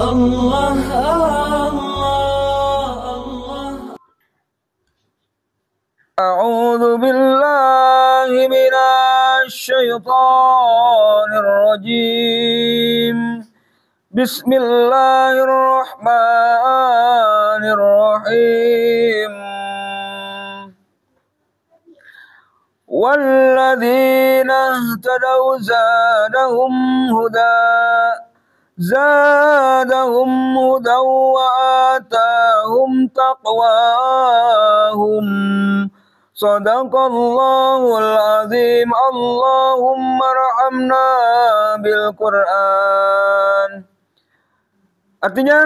Allah, Allah, Allah. A'udzu billahi minasy syaithanir rajim. Bismillahirrahmanirrahim. Walladzina ihtadaw zadahum hudaw wa atahum taqwahum. Sadaqallahul azim. Allahumma arhamna bil Qur'an. Artinya,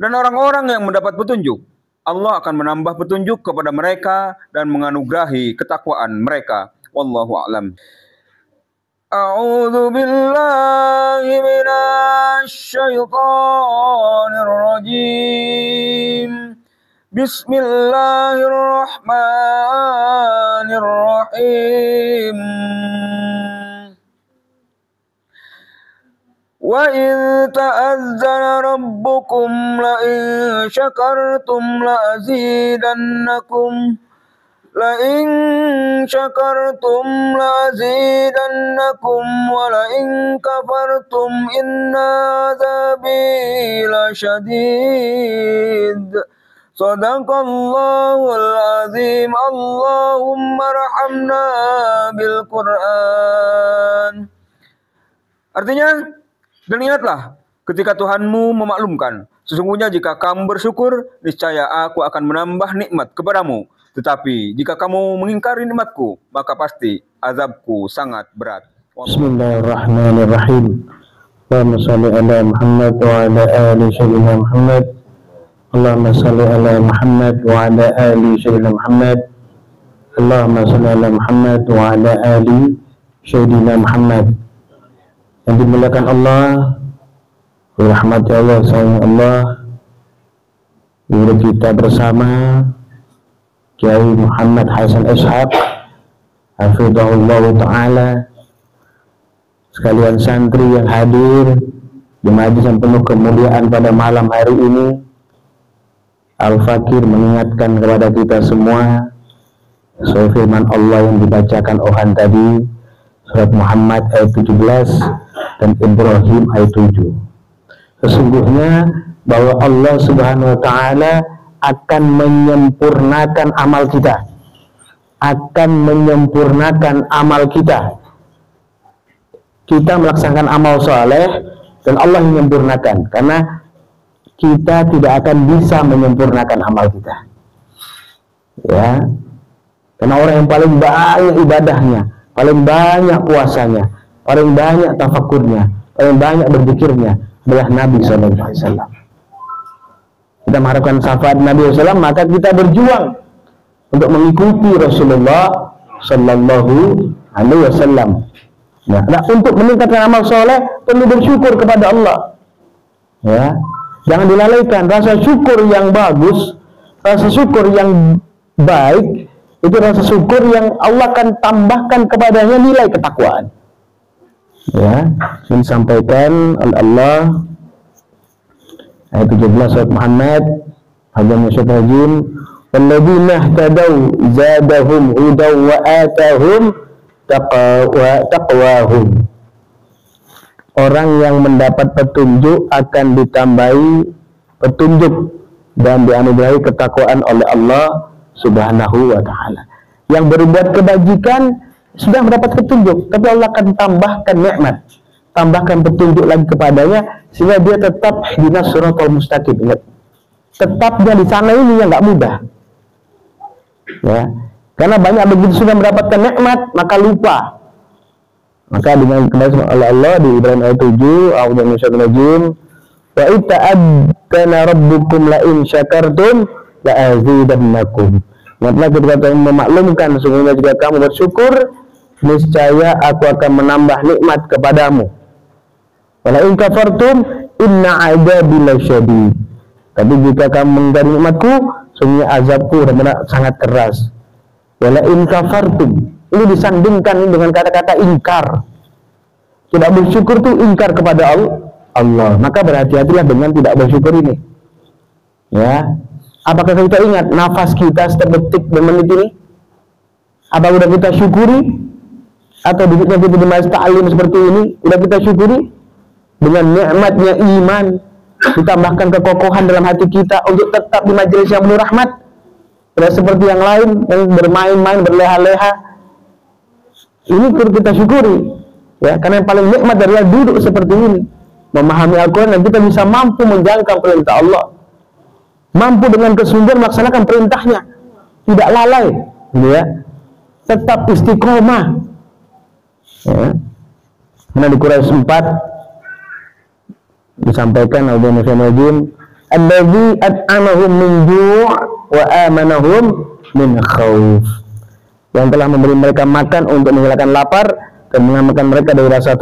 dan orang-orang yang mendapat petunjuk, Allah akan menambah petunjuk kepada mereka dan menganugerahi ketakwaan mereka. Wallahu a'lam. A'udzu billahi minasy syaithanir rajim. Bismillahirrahmanirrahim. Wa in ta'azzana rabbukum la in syakartum la azidannakum wa la in kafartum inna adzabi lasyadid. Sadaqallahul azim. Allahumma arhamna bil Qur'an. Artinya, dan ingatlah ketika Tuhanmu memaklumkan, sesungguhnya jika kamu bersyukur, niscaya aku akan menambah nikmat kepadamu. Tetapi jika kamu mengingkari nikmatku, maka pasti azabku sangat berat. Bismillahirrahmanirrahim. Allahumma salli ala Muhammad wa ala ali sayyidina Muhammad. Allahumma salli ala Muhammad wa ala ali sayyidina Muhammad. Allahumma salli ala Muhammad wa ala ali sayyidina Muhammad. Yang dimuliakan Allah, dirahmati Allah, sayang Allah, guru kita bersama Kiai Muhammad Hasan Ishaq hafizahullah ta'ala, sekalian santri yang hadir di majelis yang penuh kemuliaan pada malam hari ini. Al-Fakir mengingatkan kepada kita semua soal firman Allah yang dibacakan Ohan tadi, surat Muhammad ayat 17 dan Ibrahim ayat 7. Sesungguhnya bahwa Allah Subhanahu wa taala akan menyempurnakan amal kita. Akan menyempurnakan amal kita. Kita melaksanakan amal soleh dan Allah menyempurnakan, karena kita tidak akan bisa menyempurnakan amal kita. Ya. Karena orang yang paling banyak ibadahnya, paling banyak puasanya, paling banyak tafakurnya, paling banyak berzikirnya adalah Nabi SAW. Kita mengharapkan syafaat Nabi SAW, maka kita berjuang untuk mengikuti Rasulullah Sallallahu Alaihi Wasallam. Nah, untuk meningkatkan amal soleh perlu bersyukur kepada Allah. Ya, jangan dilalaikan. Rasa syukur yang bagus, rasa syukur yang baik, itu rasa syukur yang Allah akan tambahkan kepadanya nilai ketakwaan. Ya, ini disampaikan oleh Allah ayat 17 surat Muhammad ayat syaitanir walladzina ihtadaw zadahum hudaw wa atahum taqwahum. Orang yang mendapat petunjuk akan ditambahi petunjuk dan dianugerahi ketakwaan oleh Allah Subhanahu wa ta'ala. Yang berbuat kebajikan sudah mendapat petunjuk, tapi Allah akan tambahkan nikmat, tambahkan petunjuk lagi kepadanya, sehingga dia tetap ihdinas siratal mustaqim. Ingat, tetapnya di sana ini yang nggak mudah. Ya, karena banyak begitu sudah mendapatkan nikmat maka lupa. Maka dengan kembali oleh Allah di Ibrahim ayat 7, a'udzu minasyaitonir rajim, wa ita'adzana rabbukum la in syakartum la azidannakum. Ingatlah ketika kamu memaklumkan, sesungguhnya jika kamu bersyukur, niscaya aku akan menambah nikmat kepadamu. Wala in kafartum inna adzabi lasyadid. Tapi jika kamu mengingkari nikmatku, sesungguhnya azabku benar-benar sangat keras. Wala in kafartum, ini disandingkan dengan kata-kata ingkar. Tidak bersyukur itu ingkar kepada Allah, Allah. Maka berhati-hatilah dengan tidak bersyukur ini. Ya, apakah kita ingat nafas kita setiap detik dan menit ini? Apa sudah kita syukuri? Atau duduknya kita di majelis ta'lim seperti ini sudah kita syukuri? Dengan nikmatnya iman, ditambahkan kekokohan dalam hati kita untuk tetap di majelis yang penuh rahmat. Tidak seperti yang lain yang bermain-main, berleha-leha. Ini perlu kita syukuri. Ya, karena yang paling nikmat adalah duduk seperti ini, memahami Al-Quran, dan kita bisa mampu menjalankan perintah Allah, mampu dengan kesungguhan melaksanakan perintahnya, tidak lalai, ya, tetap istiqomah. Ya. Karena di Quraisy 4 disampaikan oleh Nabi Alladzi at'amahum min ju' wa amanahum min khauf, yang telah memberi mereka makan untuk menghilangkan lapar dan mengamankan mereka dari rasa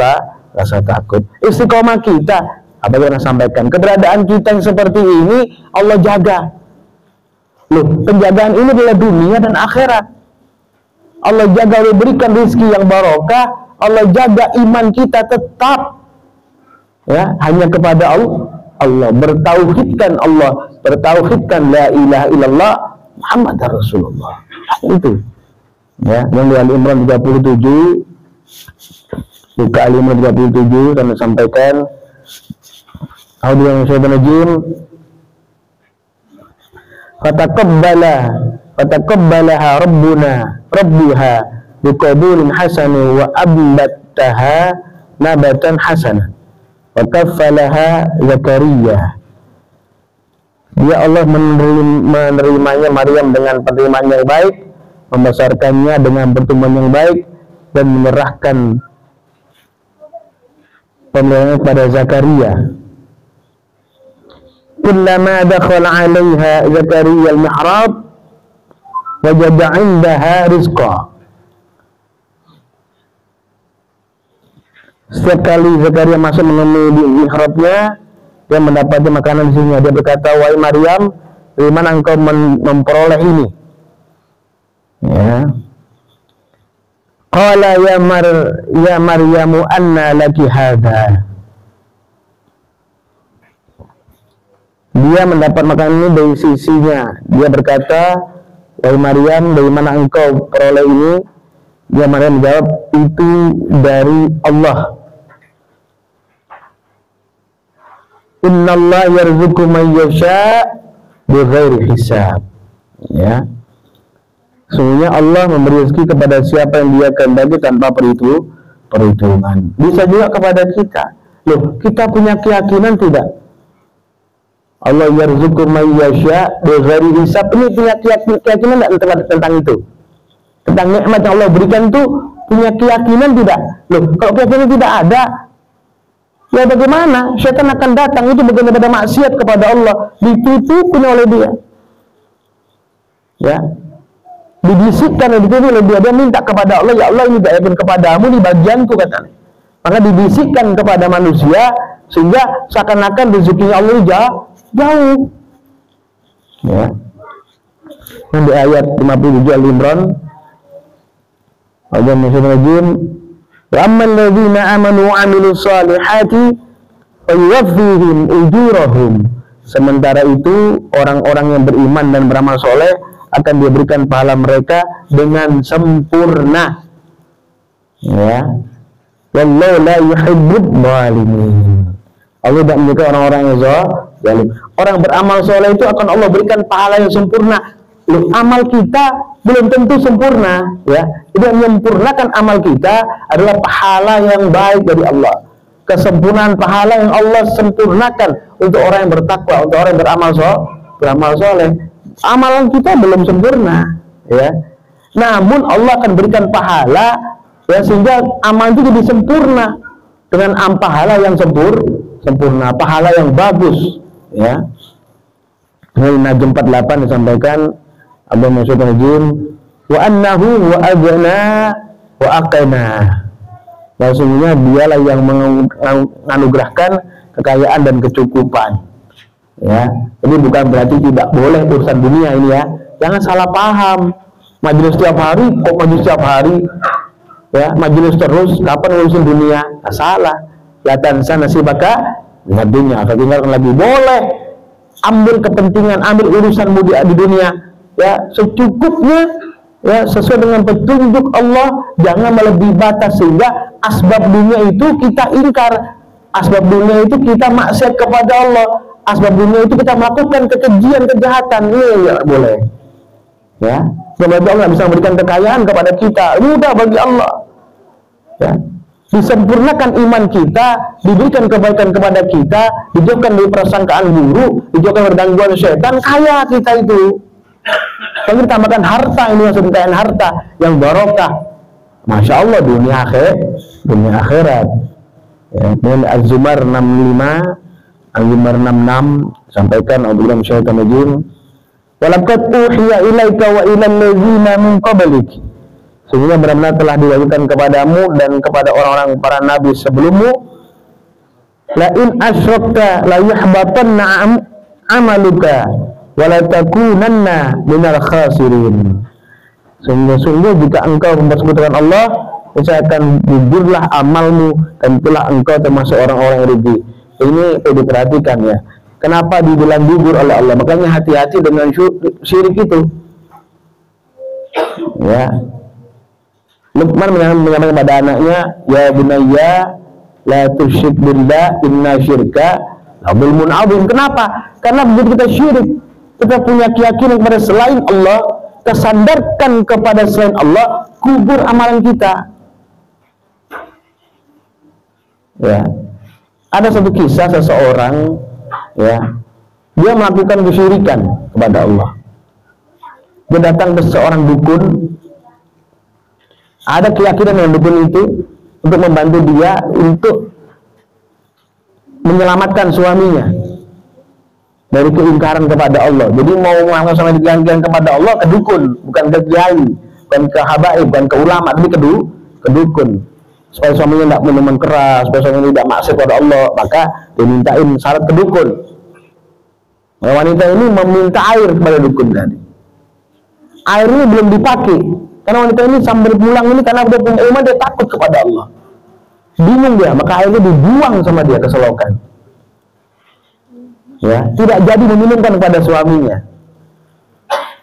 takut. Istiqomah kita, apa yang saya sampaikan, keberadaan kita yang seperti ini Allah jaga. Loh, penjagaan ini adalah dunia dan akhirat. Allah jaga, Allah berikan rezeki yang barokah. Allah jaga iman kita tetap, ya, hanya kepada Allah, bertauhidkan Allah, bertauhidkan la ilaha illallah Muhammad Rasulullah. Itu, ya, yang di Al-Imran 37, buka Al-Imran 37 dan sampaikan audio yang saya benajim. Fataqabbalaha rabbuha biqabulin hasani wa abbattaha nabatan hasana wa kaffalaha Zakaria. Dia Allah menerimanya Maryam dengan penerimaan yang baik, membesarkannya dengan pertumbuhan yang baik, dan menyerahkan pemeliharaannya kepada Zakaria. Kullama dakhala 'alaiha Zakaria al-mihrab wajada 'indaha rizqa. Setiap kali Zakaria masuk menemui di mihrabnya, dia mendapati makanan di sini. Dia berkata, wahai Maryam, dari mana engkau memperoleh ini? Ya. Qala ya Maryamu anna laki hadha. Dia mendapat makanan ini dari sisinya. Dia berkata, wahai Maryam, dari mana engkau peroleh ini? Dia Maryam menjawab, itu dari Allah. Innallaha yarzuqu man yasha' bighairi hisab. Ya. Sesungguhnya Allah memberi rezeki kepada siapa yang Dia kehendaki tanpa perhitungan. Bisa juga kepada kita. Loh, kita punya keyakinan tidak? Allah yarzuqu man yasha' bighairi hisab. Ini punya keyakinan tidak tentang itu? Tentang nikmat yang Allah berikan itu punya keyakinan tidak? Loh, kalau keyakinan tidak ada, ya bagaimana? Syaitan akan datang, itu bagian daripada maksiat kepada Allah, ditutupin oleh dia. Ya, dibisikkan oleh dia, dia minta kepada Allah, ya Allah ini gaibkan kepadamu di bagianku, katanya. Maka dibisikkan kepada manusia sehingga seakan-akan rezekinya Allah jauh. Ya. Yang di ayat 57 Al-Imran, Allah Bismillahirrahmanirrahim. Wa ammal ladzina amanu wa 'amilus shalihati fayuwaffihim ujurahum. Sementara itu orang-orang yang beriman dan beramal soleh akan diberikan pahala mereka dengan sempurna. Ya. Wallahu la yuhibbul zalimin. Allah tidak menyukai orang-orang yang zalim. Orang beramal soleh itu akan Allah berikan pahala yang sempurna. Loh, amal kita belum tentu sempurna, ya. Jadi yang menyempurnakan amal kita adalah pahala yang baik dari Allah. Kesempurnaan pahala yang Allah sempurnakan untuk orang yang bertakwa, untuk orang yang beramal soleh. Amalan kita belum sempurna, ya. Namun Allah akan berikan pahala, ya, sehingga amal itu jadi sempurna dengan pahala yang sempurna, pahala yang bagus, ya. Di Najm 48 disampaikan Abu Mas'ud Najim, wa annahu wa ajna wa aqna. Ya, sesungguhnya dialah yang menganugerahkan kekayaan dan kecukupan. Ya, jadi bukan berarti tidak boleh urusan dunia ini, ya. Jangan salah paham. Majelis setiap hari, kok majelis setiap hari? Ya, majelis terus, kapan urusan dunia? Nah, salah. La tansa nasibaka Ingat dunia, akhirat tinggalkan lagi. Boleh ambil kepentingan, ambil urusanmu di dunia, ya secukupnya, ya sesuai dengan petunjuk Allah, jangan melebihi batas sehingga asbab dunia itu kita ingkar, asbab dunia itu kita maksiat kepada Allah, asbab dunia itu kita melakukan kekejian, kejahatan. Ini ya boleh. Ya, semoga Allah bisa memberikan kekayaan kepada kita, mudah bagi Allah. Ya, disempurnakan iman kita, diberikan kebaikan kepada kita, dijauhkan dari prasangkaan buruk, dijauhkan dari gangguan syaitan, kaya kita itu. Kalau ditambahkan harta, ini maksud kekayaan harta yang barokah, masya Allah, dunia akhirat. Ya, ini Az-Zumar 65, Az-Zumar 66 sampaikan A'udzubillahi minasyaitonir rajim. Walaqad uhiya ilaika wa ilal ladzina min qablik. Sesungguhnya benar-benar telah diwahyukan kepadamu dan kepada orang-orang para nabi sebelummu, la in asyrakta la yuhbatanna amaluka wa la takunanna minal khasirin. Sungguh-sungguh jika engkau mempersekutukan Allah, maka akan gugurlah amalmu dan itulah engkau termasuk orang-orang yang rugi. Ini perlu diperhatikan ya. Kenapa dibilang gugur oleh Allah? Makanya hati-hati dengan syirik itu. Ya. Luqman menyampaikan kepada anaknya, ya bunayya la tusyrik billah inna syirka la dzulmun adzim. Kenapa? Karena begitu kita syirik, kita punya keyakinan kepada selain Allah, kita sandarkan kepada selain Allah, kubur amalan kita. Ya. Ada satu kisah seseorang, ya, dia melakukan kesyirikan kepada Allah. Dia datang ke seorang dukun. Ada keyakinan yang dukun itu untuk membantu dia untuk menyelamatkan suaminya dari keingkaran kepada Allah. Jadi mau melakukan sama keingkaran kepada Allah ke dukun, bukan ke kiai, bukan ke habaib, bukan ke ulama, tapi ke dukun. Supaya suaminya tidak minuman keras, supaya suaminya tidak maksiat kepada Allah, maka dimintain syarat ke dukun. Nah, wanita ini meminta air kepada dukun tadi. Air ini belum dipakai. Karena wanita ini sambil pulang ini karena dia punya iman, dia takut kepada Allah. Bingung dia, maka airnya dibuang sama dia ke selokan. Ya, tidak jadi meminumkan kepada suaminya.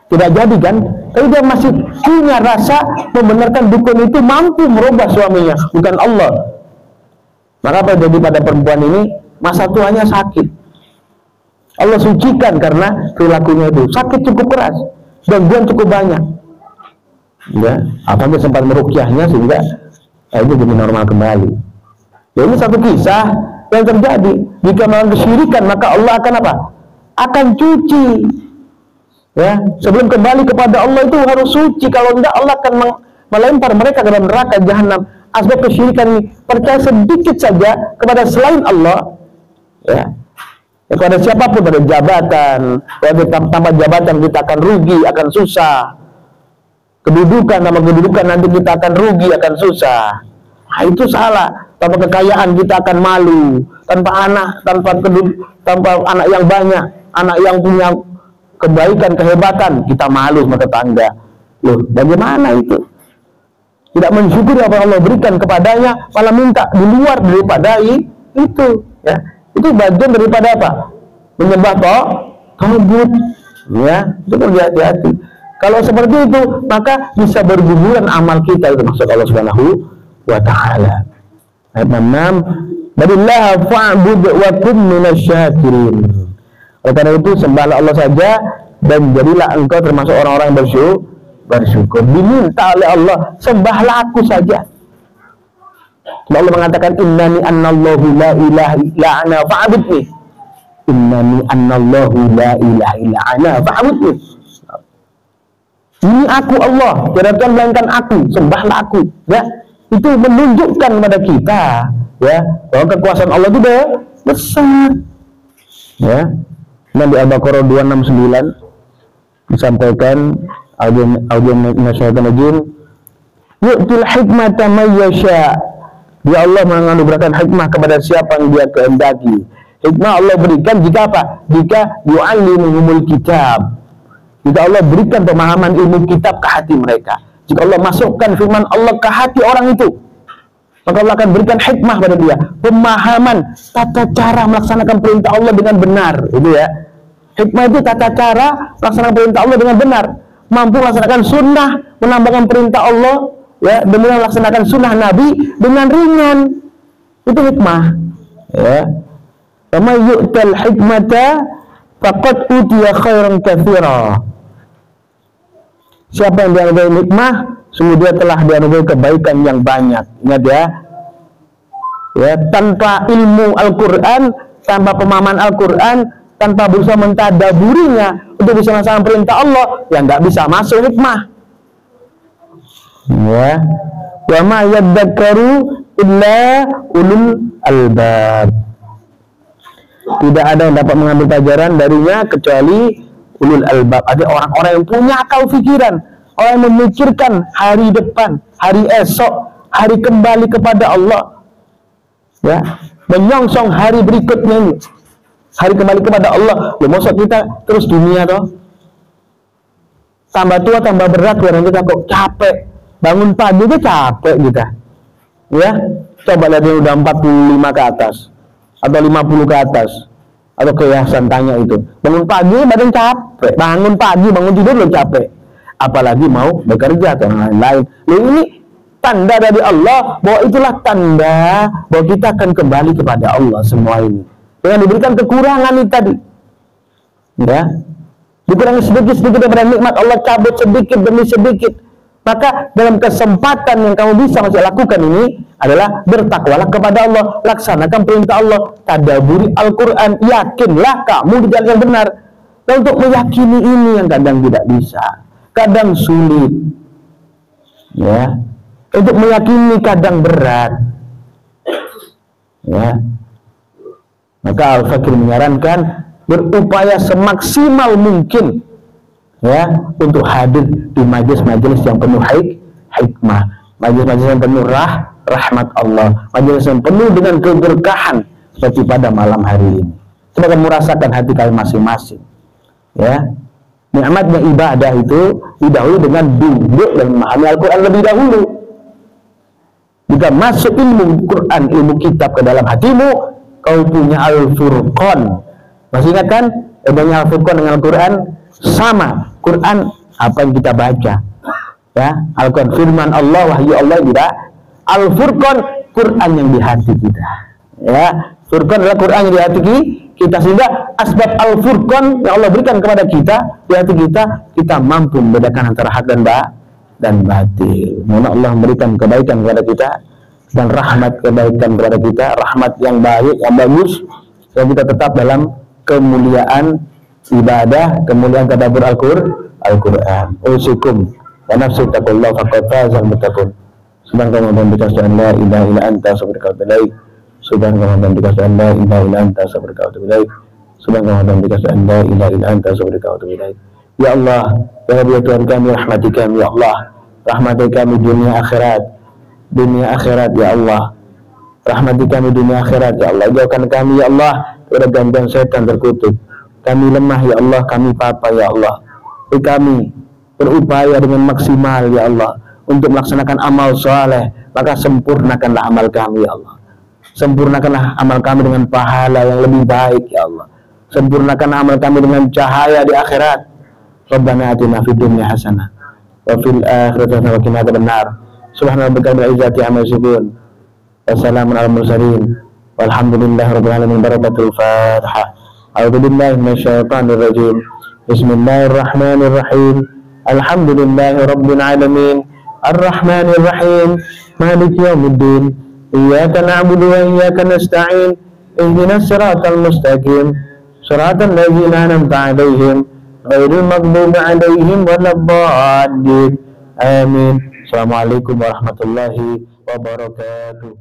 Tidak jadi kan? Tapi dia masih punya rasa membenarkan dukun itu mampu merubah suaminya, bukan Allah. Maka apa yang terjadi pada perempuan ini? Masa tuanya sakit. Allah sucikan karena perilakunya itu. Sakit cukup keras, gangguan cukup banyak. Ya, apalagi sempat meruqyahnya sehingga itu jadi normal kembali. Ya, ini satu kisah yang terjadi. Jika melakukan kesyirikan, maka Allah akan apa? Akan cuci. Ya, sebelum kembali kepada Allah itu harus suci. Kalau tidak, Allah akan melempar mereka ke dalam neraka jahanam. Asbab kesyirikan ini, percaya sedikit saja kepada selain Allah, ya, kepada siapapun, pada jabatan, kalau tanpa jabatan kita akan rugi, akan susah. Kedudukan, nama kedudukan nanti kita akan rugi, akan susah. Nah, itu salah. Tanpa kekayaan kita akan malu. Tanpa anak, tanpa anak yang banyak, anak yang punya kebaikan, kehebatan, kita malu sama tetangga. Loh, bagaimana itu? Tidak mensyukuri apa yang Allah berikan kepadanya, malah minta di luar daripada itu. Ya, itu bagian daripada apa? Menyembah tagut. Ya, itu perlu hati-hati. Kalau seperti itu, maka bisa berguguran amal kita, itu maksud Allah Subhanahu wa Ta'ala. Ayat 66, Badillaha fa'bud wa kum minasyakirin. Oleh karena itu, sembahlah Allah saja dan jadilah engkau termasuk orang-orang yang bersyukur. Diminta oleh Allah, sembahlah aku saja. Allah mengatakan, innani annallahu la ilaha illa ana fa'budni. Innani annallahu la ilaha illa ana fa'budni. Ini aku Allah, tiada Tuhan melainkan aku, sembahlah aku. Ya, itu menunjukkan kepada kita, ya, bahwa kekuasaan Allah itu besar. Ya, dan di Al-Baqarah 269 disampaikan audio nasyaitanajin, yu'til hikmata may yasha. Dia Allah menganugerahkan hikmah kepada siapa yang dia kehendaki. Hikmah Allah berikan jika apa? Jika yu'allimuhumul kitab. Jika Allah berikan pemahaman ilmu kitab ke hati mereka. Jika Allah masukkan firman Allah ke hati orang itu. maka Allah akan berikan hikmah pada dia, pemahaman tata cara melaksanakan perintah Allah dengan benar. Itu ya. Hikmah itu tata cara melaksanakan perintah Allah dengan benar, mampu melaksanakan sunnah, menambahkan perintah Allah, ya, demi melaksanakan sunnah Nabi dengan ringan. Itu hikmah. Ya. Wa yu'tal hikmata faqad utiya khairan katsira. Siapa yang dianugerahi hikmah, sungguh dia telah dianugerahi kebaikan yang banyak. Ingat ya. Ya, tanpa ilmu Al-Qur'an, tanpa pemahaman Al-Qur'an, tanpa berusaha mentadaburinya untuk bisa melaksanakan perintah Allah, ya nggak bisa masuk hikmah. Ya. Wa ma yadzakkaru illa ulul albab. Tidak ada yang dapat mengambil pelajaran darinya kecuali ulul albab. Ada orang-orang yang punya akal pikiran, orang yang memikirkan hari depan, hari esok, hari kembali kepada Allah, ya, menyongsong hari berikutnya ini, hari kembali kepada Allah. Ya masa kita terus dunia toh, tambah tua tambah berat, orang kita kok capek, bangun pagi itu capek kita, ya. Coba lihat yang udah 45 ke atas atau 50 ke atas, atau keyasan tanya itu, bangun pagi badan capek, bangun pagi bangun tidur lo capek, apalagi mau bekerja atau lain-lain. Ini tanda dari Allah bahwa itulah tanda bahwa kita akan kembali kepada Allah semua ini. Dengan diberikan kekurangan ini tadi, ya, dikurangi sedikit-sedikit daripada nikmat Allah, cabut sedikit demi sedikit. Maka dalam kesempatan yang kamu bisa masih lakukan ini adalah bertakwalah kepada Allah, laksanakan perintah Allah, tadaburi Al-Quran, yakinlah kamu di jalan yang benar. Dan untuk meyakini ini yang kadang tidak bisa, kadang sulit, ya. Untuk meyakini kadang berat, ya. Maka Al-Fakir menyarankan berupaya semaksimal mungkin, ya, untuk hadir di majelis-majelis yang penuh hikmah, majelis-majelis yang penuh rahmat Allah, majelis yang penuh dengan keberkahan seperti pada malam hari ini. Kita akan merasakan hati kalian masing-masing, ya. Nikmatnya ibadah itu didahului dengan duduk dan memahami Al-Quran lebih dahulu. Jika masuk ilmu Quran, ilmu kitab ke dalam hatimu, kau punya Al-Furqan. Masih ingat kan? Bedanya Al-Furqan dengan Al-Quran sama. Quran apa yang kita baca, ya, Al-Quran firman Allah, wahyu Allah, tidak. Al-Furqan Quran yang di hati kita, ya. Furqan adalah Quran yang di hati kita, sehingga asbab Al-Furqan yang Allah berikan kepada kita di hati kita mampu membedakan antara hak dan batil. Mohon Allah memberikan kebaikan kepada kita dan rahmat kebaikan kepada kita, rahmat yang baik, yang bagus, sehingga kita tetap dalam kemuliaan ibadah, kemuliaan tadabbur Al-Quran. Usikum wa nafsi taqullah faqad fazal muttaqun. Subhanallah wa bihamdihi la ilaha illa anta astaghfiruka wa atubu ilaik. Subhanallah wa bihamdihi la ilaha illa anta astaghfiruka wa atubu ilaik. Subhanallah wa bihamdihi la ilaha illa anta astaghfiruka wa atubu ilaik. Ya Allah, ya Rabbi, ya Tuhan kami, rahmati kami, ya Allah, rahmati kami dunia akhirat, ya Allah, rahmati kami dunia akhirat, ya Allah, jauhkan kami, ya Allah, dari gangguan setan terkutuk. Kami lemah, ya Allah, kami papa, ya Allah. Kami berupaya dengan maksimal, ya Allah, untuk melaksanakan amal soleh, maka sempurnakanlah amal kami, ya Allah. Sempurnakanlah amal kami dengan pahala yang lebih baik, ya Allah. Sempurnakan amal kami dengan cahaya di akhirat. Rabbana atina fid dunya hasanah wa fil akhirati hasanah wa qina adzabannar. Subhana rabbika rabbil izzati amma yasifun. Wassalamun alal mursalin. Walhamdulillahi rabbil alamin. Barakatul Fatihah. A'udzu billahi minasyaitonir rajim. Bismillahirrahmanirrahim. Alhamdulillahi rabbil alamin. Arrahmanir rahim. Maliki yaumiddin. Iyyaka na'budu wa iyyaka nasta'in. Ihdinas siratal mustaqim. Siratal ladzina an'amta 'alaihim ghairil maghdubi 'alaihim waladdallin. Amin. Assalamualaikum warahmatullahi wabarakatuh.